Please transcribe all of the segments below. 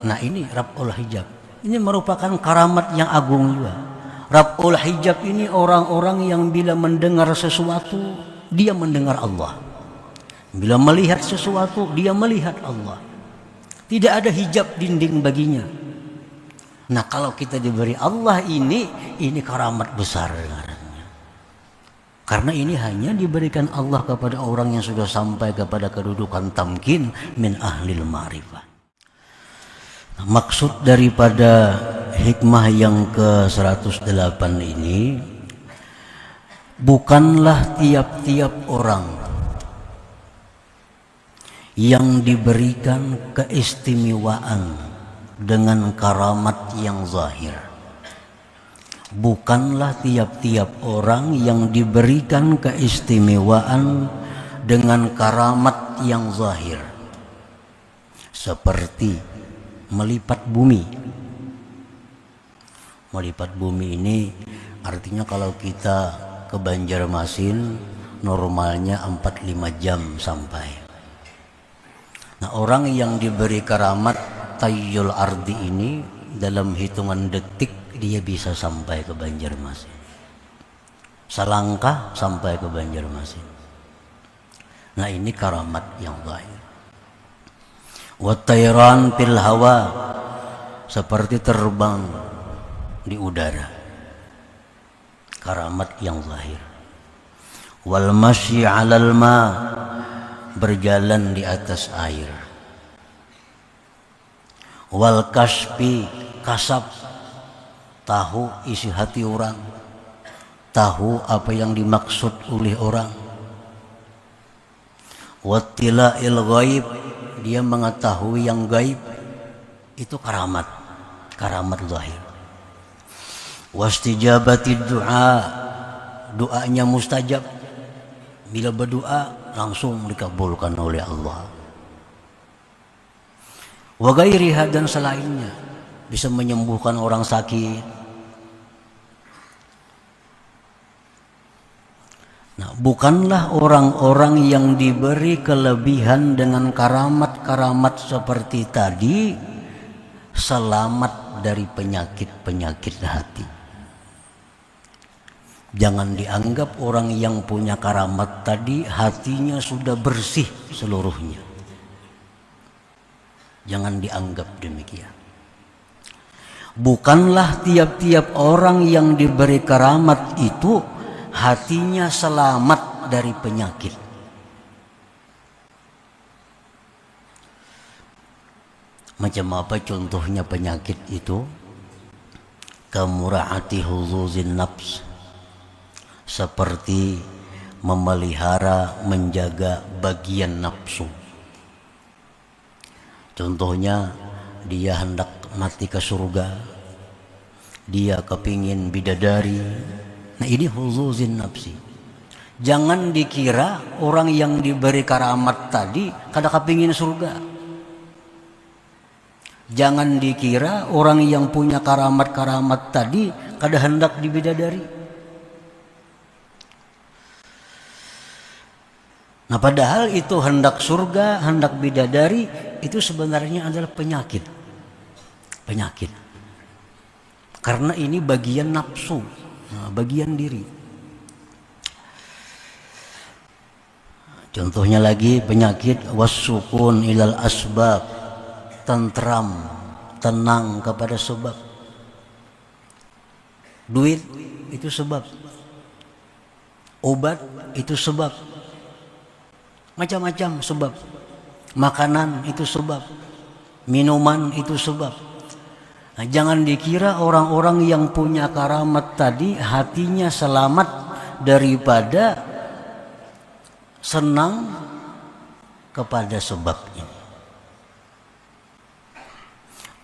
Nah ini raf'ul hijab. Ini merupakan karamat yang agung juga. Raf'ul hijab ini orang-orang yang bila mendengar sesuatu, dia mendengar Allah. Bila melihat sesuatu, dia melihat Allah. Tidak ada hijab dinding baginya. Nah kalau kita diberi Allah ini karamat besar. Karena ini hanya diberikan Allah kepada orang yang sudah sampai kepada kedudukan tamkin min ahlil ma'rifah. Maksud daripada hikmah yang ke-108 ini, bukanlah tiap-tiap orang yang diberikan keistimewaan dengan karamat yang zahir. Bukanlah tiap-tiap orang yang diberikan keistimewaan dengan karamat yang zahir, seperti melipat bumi. Melipat bumi ini artinya kalau kita ke Banjarmasin normalnya 4-5 jam sampai. Nah orang yang diberi karamat tayyul ardi ini dalam hitungan detik dia bisa sampai ke Banjarmasin. Selangkah sampai ke Banjarmasin. Nah ini karamat yang zahir. Wattayran fil hawa, seperti terbang di udara, karamat yang zahir. Wal masyi 'alal ma, berjalan di atas air. Wal kasfi, kasab, tahu isi hati orang, tahu apa yang dimaksud oleh orang. Wattila'il ghaib, dia mengetahui yang gaib, itu karamat, karamat zahir. Wastijabati du'a, doanya mustajab, bila berdoa langsung dikabulkan oleh Allah. Wa ghairiha, dan selainnya, bisa menyembuhkan orang sakit. Nah, bukanlah orang-orang yang diberi kelebihan dengan karamat-karamat seperti tadi selamat dari penyakit-penyakit hati. Jangan dianggap orang yang punya karamat tadi hatinya sudah bersih seluruhnya. Jangan dianggap demikian. Bukanlah tiap-tiap orang yang diberi karamat itu hatinya selamat dari penyakit. Macam apa contohnya penyakit itu? Kamura'ati huzuzin nafs, seperti memelihara, menjaga bagian nafsu. Contohnya dia hendak mati ke surga, dia kepingin bidadari. Nah ini huzuzin nafsi. Jangan dikira orang yang diberi karamat tadi kada kepingin surga. Jangan dikira orang yang punya karamat-karamat tadi kada hendak dibidadari. Nah padahal itu hendak surga, hendak bidadari, itu sebenarnya adalah penyakit. Penyakit. Karena ini bagian nafsu. Nah, bagian diri. Contohnya lagi penyakit wassukun ilal asbab, tentram, tenang kepada sebab. Duit itu sebab, obat itu sebab, macam-macam sebab. Makanan itu sebab, minuman itu sebab. Nah, jangan dikira orang-orang yang punya karamat tadi hatinya selamat daripada senang kepada sebab ini.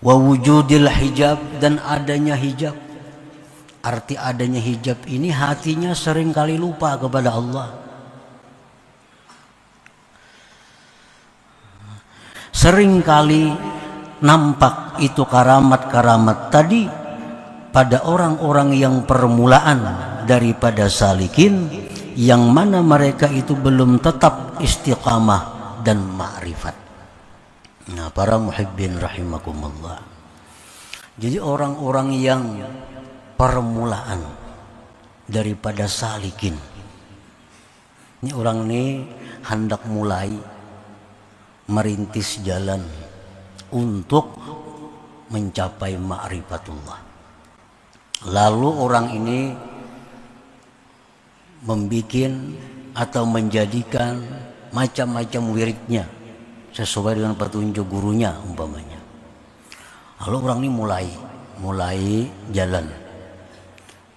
Wa wujudil hijab, dan adanya hijab. Arti adanya hijab ini hatinya sering kali lupa kepada Allah. Sering kali nampak itu karamat-karamat tadi pada orang-orang yang permulaan daripada salikin, yang mana mereka itu belum tetap istiqamah dan ma'rifat. Nah, para muhibbin rahimakumullah. Jadi orang-orang yang permulaan daripada salikin. Ini orang ini hendak mulai merintis jalan untuk mencapai ma'rifatullah. Lalu orang ini membikin atau menjadikan macam-macam wiridnya sesuai dengan petunjuk gurunya umpamanya. Lalu orang ini mulai jalan.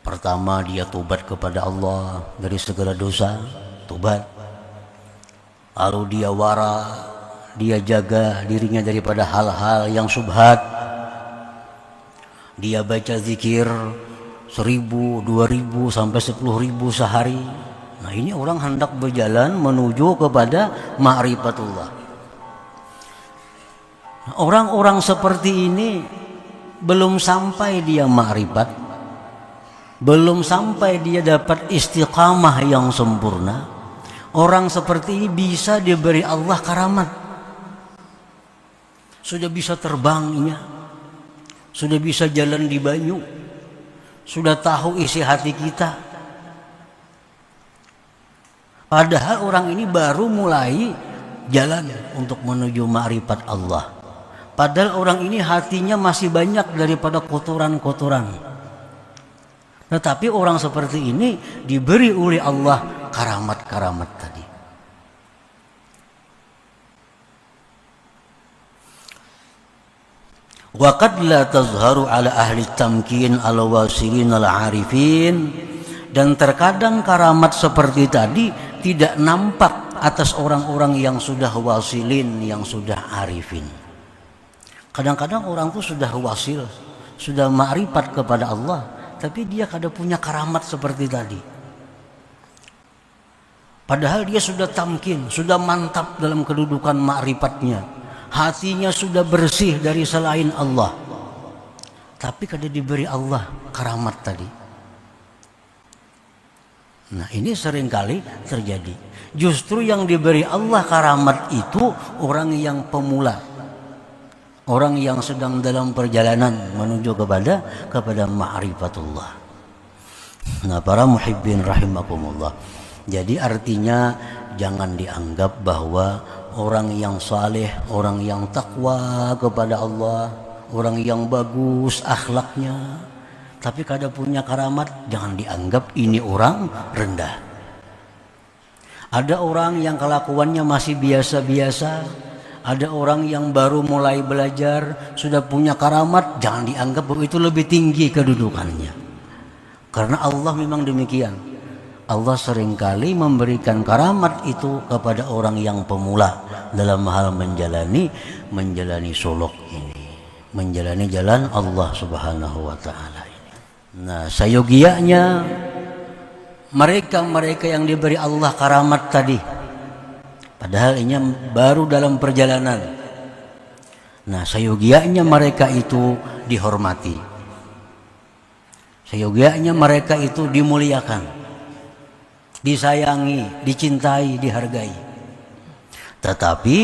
Pertama dia tobat kepada Allah dari segala dosa, tobat. Lalu dia wara, dia jaga dirinya daripada hal-hal yang syubhat. Dia baca zikir 1000, 2000 sampai 10.000 sehari. Nah, ini orang hendak berjalan menuju kepada ma'rifatullah. Orang-orang seperti ini belum sampai dia ma'rifat, belum sampai dia dapat istiqamah yang sempurna. Orang seperti ini bisa diberi Allah karamat. Sudah bisa terbangnya, sudah bisa jalan di banyu, sudah tahu isi hati kita. Padahal orang ini baru mulai jalan untuk menuju ma'rifat Allah. Padahal orang ini hatinya masih banyak daripada kotoran-kotoran. Tetapi orang seperti ini diberi oleh Allah karamat-karamat tadi. Wa qad la tazharu ala ahli tamkin ala wasilin al arifin. Dan terkadang karamat seperti tadi tidak nampak atas orang-orang yang sudah wasilin, yang sudah arifin. Kadang-kadang orang itu sudah wasil, sudah ma'rifat kepada Allah, tapi dia kada punya karamat seperti tadi. Padahal dia sudah tamkin, sudah mantap dalam kedudukan ma'rifatnya. Hatinya sudah bersih dari selain Allah. Tapi kada diberi Allah karamat tadi. Nah, ini seringkali terjadi. Justru yang diberi Allah karamat itu orang yang pemula, orang yang sedang dalam perjalanan menuju kepada ma'rifatullah. Nah, para muhibbin rahimakumullah. Jadi artinya jangan dianggap bahwa orang yang saleh, orang yang takwa kepada Allah, orang yang bagus akhlaknya, tapi kada punya karamat, jangan dianggap ini orang rendah. Ada orang yang kelakuannya masih biasa-biasa, ada orang yang baru mulai belajar, sudah punya karamat, jangan dianggap bahwa itu lebih tinggi kedudukannya. Karena Allah memang demikian. Allah seringkali memberikan karamat itu kepada orang yang pemula dalam hal menjalani suluk ini, menjalani jalan Allah Subhanahu wa taala ini. Nah, sayogianya mereka yang diberi Allah karamat tadi, padahal ini baru dalam perjalanan. Nah, sayogianya mereka itu dihormati, sayogianya mereka itu dimuliakan, disayangi, dicintai, dihargai. Tetapi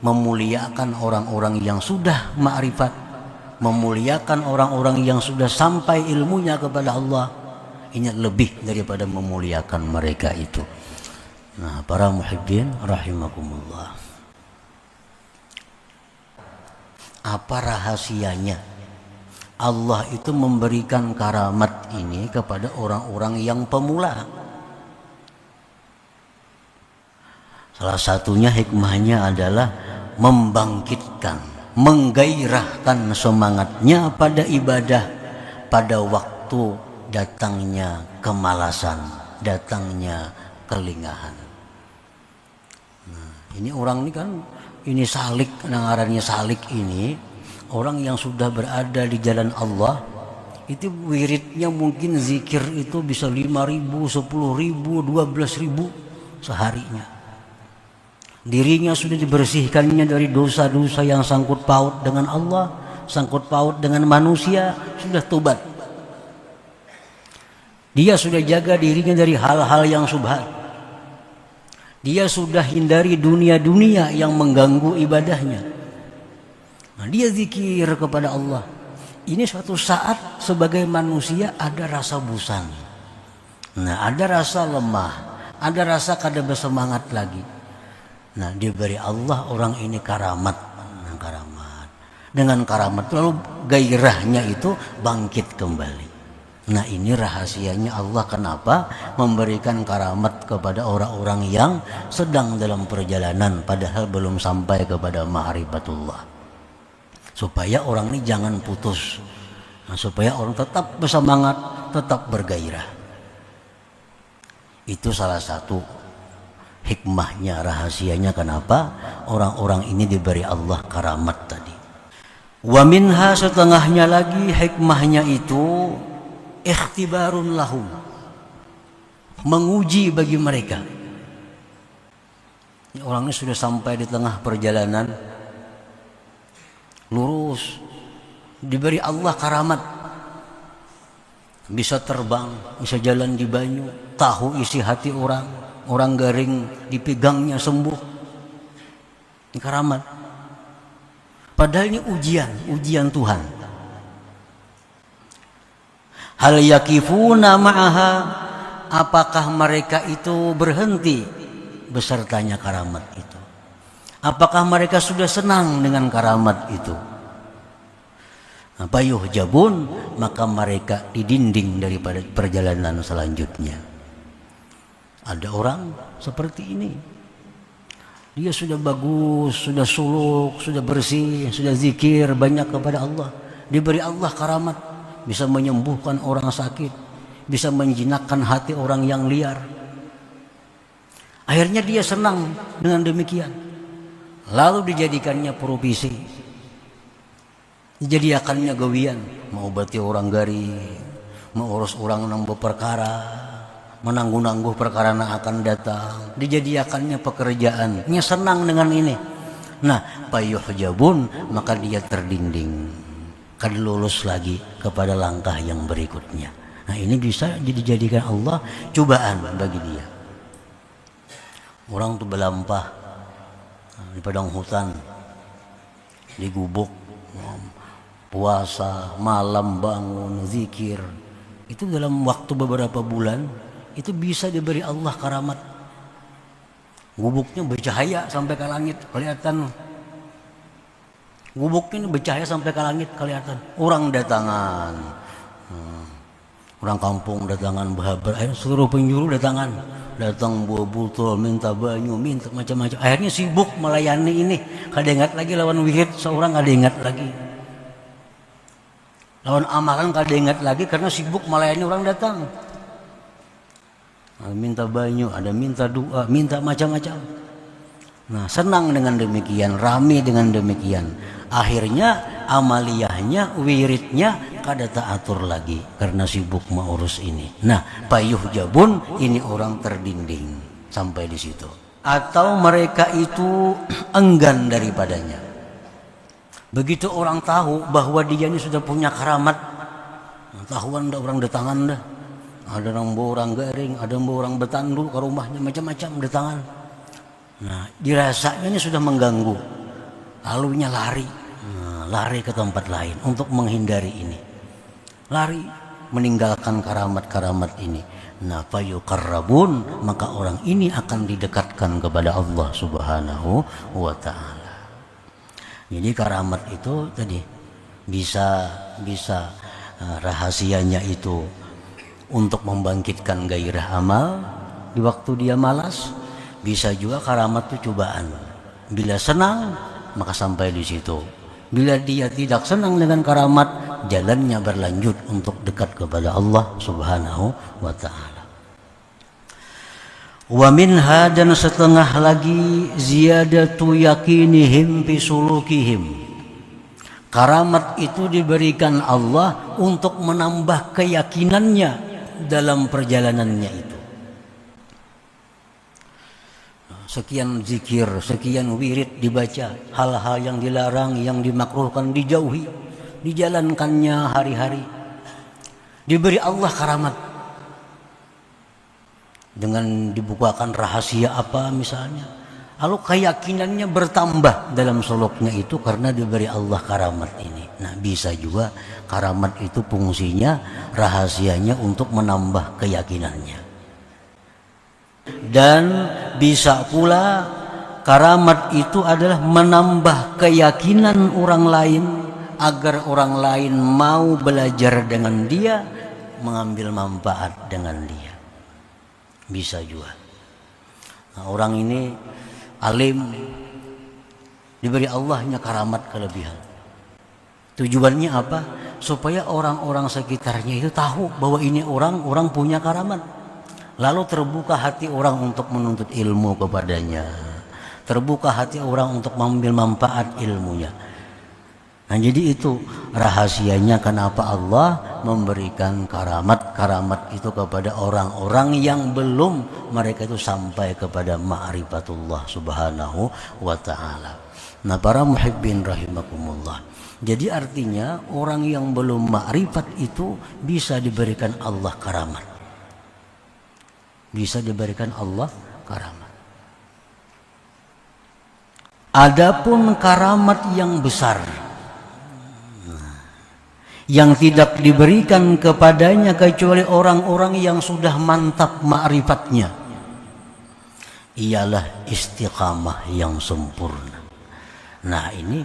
memuliakan orang-orang yang sudah ma'rifat, memuliakan orang-orang yang sudah sampai ilmunya kepada Allah, ini lebih daripada memuliakan mereka itu. Nah, para muhibbin rahimakumullah, apa rahasianya Allah itu memberikan karamat ini kepada orang-orang yang pemula? Salah satunya hikmahnya adalah membangkitkan, menggairahkan semangatnya pada ibadah pada waktu datangnya kemalasan, datangnya kelingahan. Nah, ini orang ini kan, ini salik, ngarannya salik ini, orang yang sudah berada di jalan Allah, itu wiridnya mungkin zikir itu bisa 5.000, 10.000, 12.000 seharinya. Dirinya sudah dibersihkannya dari dosa-dosa yang sangkut paut dengan Allah, sangkut paut dengan manusia, sudah tobat. Dia sudah jaga dirinya dari hal-hal yang subhat. Dia sudah hindari dunia-dunia yang mengganggu ibadahnya. Nah, dia zikir kepada Allah. Ini suatu saat sebagai manusia ada rasa bosan. Nah, ada rasa lemah, ada rasa kada bersemangat lagi. Nah, diberi Allah orang ini karamat. Nah, karamat. Dengan karamat lalu gairahnya itu bangkit kembali. Nah, ini rahasianya Allah kenapa memberikan karamat kepada orang-orang yang sedang dalam perjalanan padahal belum sampai kepada ma'rifatullah. Supaya orang ini jangan putus. Nah, supaya orang tetap bersemangat, tetap bergairah. Itu salah satu hikmahnya, rahasianya kenapa orang-orang ini diberi Allah karamat tadi. Wa minha, setengahnya lagi hikmahnya itu ikhtibarun lahum, menguji bagi mereka. Orang ini sudah sampai di tengah perjalanan lurus, diberi Allah karamat, bisa terbang, bisa jalan di banyu, tahu isi hati orang, orang garing dipegangnya sembuh. Ini karamat. Padahal ini ujian Tuhan. Hal yakifuna ma'aha, apakah mereka itu berhenti besertanya karamat itu? Apakah mereka sudah senang dengan karamat itu? Payuh jabun, maka mereka didinding daripada perjalanan selanjutnya. Ada orang seperti ini, dia sudah bagus, sudah suluk, sudah bersih, sudah zikir banyak kepada Allah, diberi Allah karamat, bisa menyembuhkan orang sakit, bisa menjinakkan hati orang yang liar. Akhirnya dia senang dengan demikian. Lalu dijadikannya profesi, dijadikannya gawian, mengobati orang garing, mengurus orang nang perkara, menangguh-nangguh perkara yang akan datang, dijadikannya pekerjaan. Dia senang dengan ini. Nah, payuh jabun, maka dia terdinding, kada lulus lagi kepada langkah yang berikutnya. Nah, ini bisa dijadikan Allah cobaan bagi dia. Orang tuh berlampah di padang hutan, di gubuk, puasa, malam bangun, zikir. Itu dalam waktu beberapa bulan, itu bisa diberi Allah karamat. Gubuknya bercahaya sampai ke langit, kelihatan. Gubuknya bercahaya sampai ke langit, kelihatan. Orang datangan, orang kampung datangan, berhabar, seluruh penjuru datangan, datang buah botol, minta banyu, minta macam-macam. Akhirnya sibuk melayani ini, kada ingat lagi lawan wirid, seorang kada ingat lagi. Lawan amalan kada ingat lagi karena sibuk melayani orang datang. Ada minta banyu, ada minta doa, minta macam-macam. Nah, senang dengan demikian, rame dengan demikian. Akhirnya amaliyahnya, wiridnya kada teratur lagi karena sibuk mengurus ini. Nah, payuh jabun ini orang terdinding sampai di situ. Atau mereka itu enggan daripadanya. Begitu orang tahu bahwa dia ini sudah punya karamat, tahuan dah orang datangan dah. Ada orang garing, ada orang betandu ke rumahnya, macam-macam datangan. Nah, dirasanya ini sudah mengganggu. Lalunya lari, lari ke tempat lain untuk menghindari ini. Lari, meninggalkan karamat-karamat ini. Nah, fayuqarrabun, maka orang ini akan didekatkan kepada Allah Subhanahu wa ta'ala. Jadi karamat itu tadi bisa rahasianya itu untuk membangkitkan gairah amal di waktu dia malas. Bisa juga karamat itu cobaan. Bila senang maka sampai di situ. Bila dia tidak senang dengan karamat, jalannya berlanjut untuk dekat kepada Allah Subhanahu wa ta'ala. Wa minha, dan setengah lagi, ziyadatu yakinihim fi sulukihim. Karamat itu diberikan Allah untuk menambah keyakinannya dalam perjalanannya itu. Sekian zikir, sekian wirid dibaca, hal-hal yang dilarang, yang dimakruhkan dijauhi, dijalankannya hari-hari. Diberi Allah karamat. dengan dibukakan rahasia apa misalnya, lalu keyakinannya bertambah dalam suluknya itu karena diberi Allah karamat ini. Nah, bisa juga karamat itu fungsinya, rahasianya untuk menambah keyakinannya. Dan bisa pula karamat itu adalah menambah keyakinan orang lain agar orang lain mau belajar dengan dia, mengambil manfaat dengan dia. Bisa juga. Nah, orang ini alim, diberi Allahnya karamat kelebihan. Tujuannya apa? Supaya orang-orang sekitarnya itu tahu bahwa ini orang punya karamat. Lalu terbuka hati orang untuk menuntut ilmu kepadanya. Terbuka hati orang untuk mengambil manfaat ilmunya. Nah, jadi itu rahasianya kenapa Allah memberikan karamat itu kepada orang-orang yang belum mereka itu sampai kepada ma'rifatullah subhanahu wa ta'ala. Nah, para muhibbin rahimakumullah. Jadi artinya orang yang belum ma'rifat itu bisa diberikan Allah karamat. Bisa diberikan Allah karamat. Adapun karamat yang besar yang tidak diberikan kepadanya kecuali orang-orang yang sudah mantap ma'rifatnya, ialah istiqamah yang sempurna. Nah, ini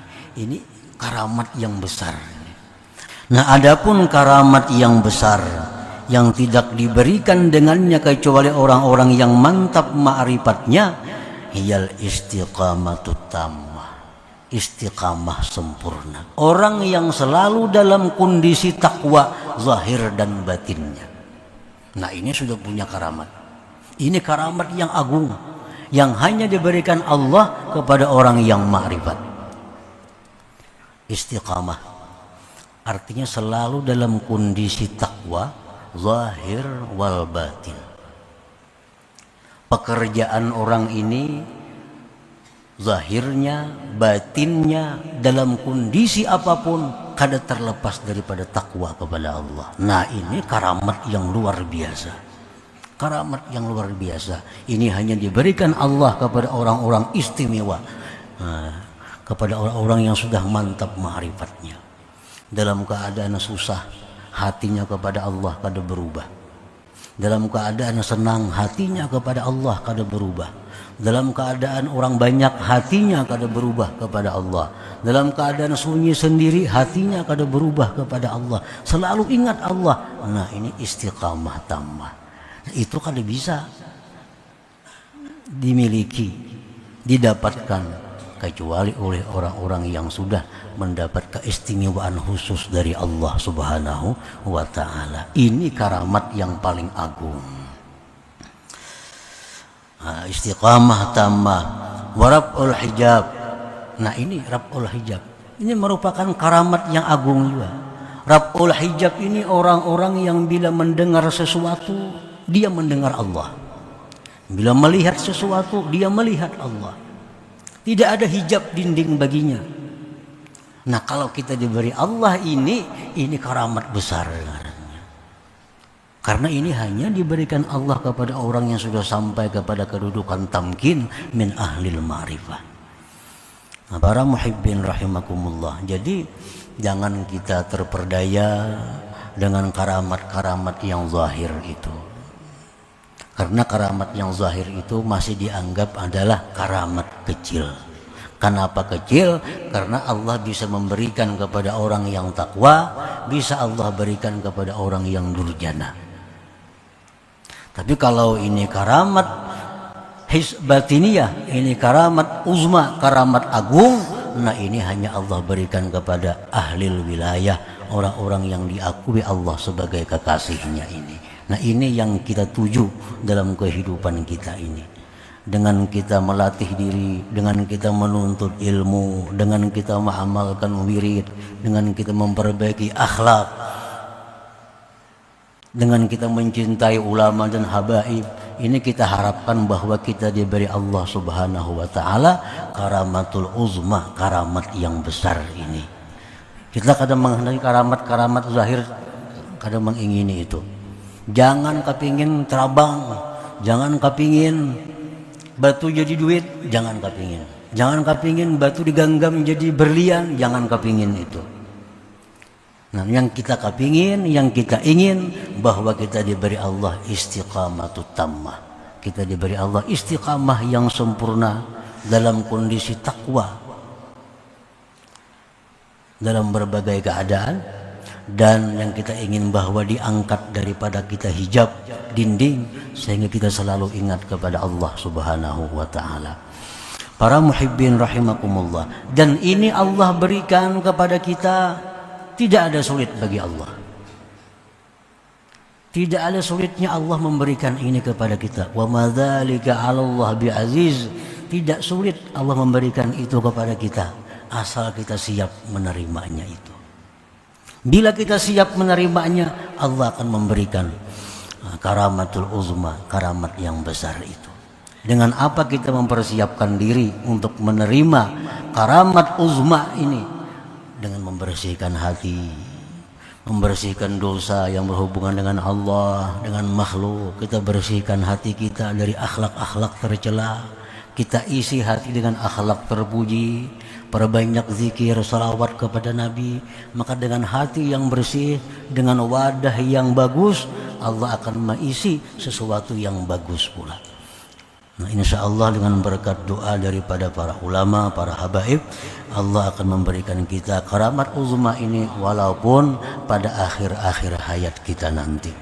karamat yang besar. Nah, adapun karamat yang besar yang tidak diberikan dengannya kecuali orang-orang yang mantap ma'rifatnya, iyal istiqamatut tammah, istiqamah sempurna. Orang yang selalu dalam kondisi takwa zahir dan batinnya. Nah, ini sudah punya karamat. Ini karamat yang agung yang hanya diberikan Allah kepada orang yang ma'rifat. Istiqamah artinya selalu dalam kondisi takwa zahir wal batin. Pekerjaan orang ini zahirnya, batinnya, dalam kondisi apapun kada terlepas daripada takwa kepada Allah. Nah, ini karamat yang luar biasa. Karamat yang luar biasa. Ini hanya diberikan Allah kepada orang-orang istimewa. Kepada orang-orang yang sudah mantap ma'rifatnya. Dalam keadaan susah, hatinya kepada Allah kada berubah. Dalam keadaan senang, hatinya kepada Allah kada berubah. Dalam keadaan orang banyak, hatinya kada berubah kepada Allah. Dalam keadaan sunyi sendiri, hatinya kada berubah kepada Allah. Selalu ingat Allah. Nah, ini istiqamah tammah. Itu kada bisa dimiliki, didapatkan kecuali oleh orang-orang yang sudah mendapat keistimewaan khusus dari Allah subhanahu wa ta'ala. Ini karamat yang paling agung. Istiqamah tammah wa raf'ul hijab. Nah, ini raf'ul hijab, ini merupakan karamat yang agung juga. Raf'ul hijab ini orang-orang yang bila mendengar sesuatu dia mendengar Allah, bila melihat sesuatu dia melihat Allah, tidak ada hijab dinding baginya. Nah, kalau kita diberi Allah ini karamat besar. Karena ini hanya diberikan Allah kepada orang yang sudah sampai kepada kedudukan tamkin min ahlil ma'rifah. Nah, para muhibbin rahimakumullah. Jadi jangan kita terperdaya dengan karamat-karamat yang zahir itu. Karena karamat yang zahir itu masih dianggap adalah karamat kecil. Kenapa kecil? Karena Allah bisa memberikan kepada orang yang takwa, bisa Allah berikan kepada orang yang durjana. Tapi kalau ini karamat batiniyah, ini karamat uzma, karamat agung, nah ini hanya Allah berikan kepada ahlil wilayah, orang-orang yang diakui Allah sebagai kekasihnya ini. Nah, ini yang kita tuju dalam kehidupan kita ini. Dengan kita melatih diri, dengan kita menuntut ilmu, dengan kita mengamalkan wirid, dengan kita memperbaiki akhlak, dengan kita mencintai ulama dan habaib, ini kita harapkan bahwa kita diberi Allah subhanahu wa ta'ala karamatul uzma, karamat yang besar ini. Kita kadang menghendaki karamat-karamat zahir, kadang mengingini itu. Jangan kepingin terabang, Jangan kepingin batu jadi duit, jangan kepingin. Jangan kepingin batu digenggam jadi berlian, jangan kepingin itu. Nah, yang kita kepingin, yang kita ingin, bahwa kita diberi Allah istiqamatut tammah. Kita diberi Allah istiqamah yang sempurna dalam kondisi takwa, dalam berbagai keadaan. Dan yang kita ingin bahwa diangkat daripada kita hijab dinding, sehingga kita selalu ingat kepada Allah Subhanahu wa ta'ala. Para muhibbin rahimakumullah. Dan ini Allah berikan kepada kita, tidak ada sulit bagi Allah. Tidak ada sulitnya Allah memberikan ini kepada kita. Wa madzalika 'alallah bi'aziz. Tidak sulit Allah memberikan itu kepada kita, asal kita siap menerimanya itu. Bila kita siap menerimanya, Allah akan memberikan karamatul uzma, karamat yang besar itu. Dengan apa kita mempersiapkan diri untuk menerima karamat uzma ini? Dengan membersihkan hati, membersihkan dosa yang berhubungan dengan Allah, dengan makhluk. Kita bersihkan hati kita dari akhlak-akhlak tercela. Kita isi hati dengan akhlak terpuji. Perbanyak zikir, salawat kepada Nabi. Maka dengan hati yang bersih, dengan wadah yang bagus, Allah akan mengisi sesuatu yang bagus pula. Nah, insya Allah dengan berkat doa daripada para ulama, para habaib, Allah akan memberikan kita karamat uzma ini walaupun pada akhir-akhir hayat kita nanti.